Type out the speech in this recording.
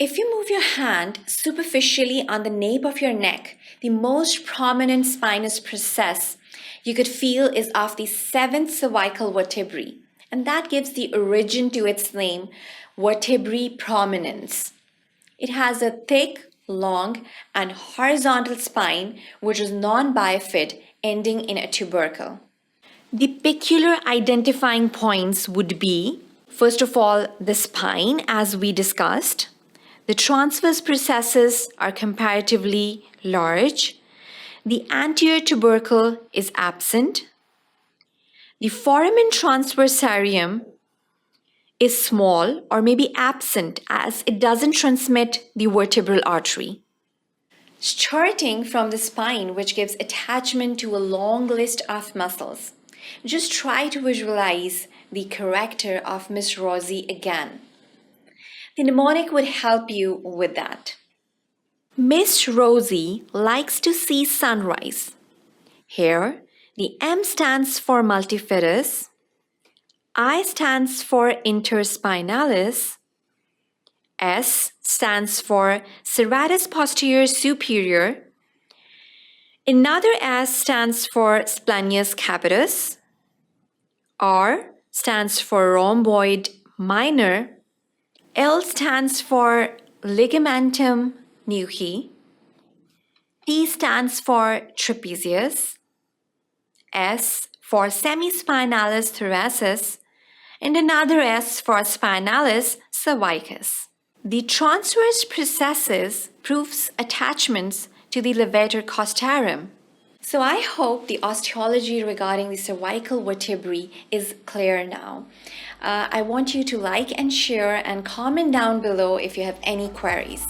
If you move your hand superficially on the nape of your neck, the most prominent spinous process you could feel is of the 7th cervical vertebrae, and that gives the origin to its name, vertebrae prominence. It has a thick, long, and horizontal spine which is non-bifid, ending in a tubercle. The peculiar identifying points would be, first of all, the spine, as we discussed. The transverse processes are comparatively large. The anterior tubercle is absent. The foramen transversarium is small or maybe absent as it doesn't transmit the vertebral artery. Starting from the spine, which gives attachment to a long list of muscles, just try to visualize the character of Miss Rosie again. The mnemonic would help you with that. Miss Rosie likes to see sunrise. Here, the M stands for multifidus, I stands for interspinalis, S stands for serratus posterior superior, another S stands for splenius capitis, R stands for rhomboid minor, L stands for ligamentum nuchae, T stands for trapezius, S for semispinalis thoracis, and another S for spinalis cervicus. The transverse processes proves attachments to the levator costarum. So I hope the osteology regarding the cervical vertebrae is clear now. I want you to like and share and comment down below if you have any queries.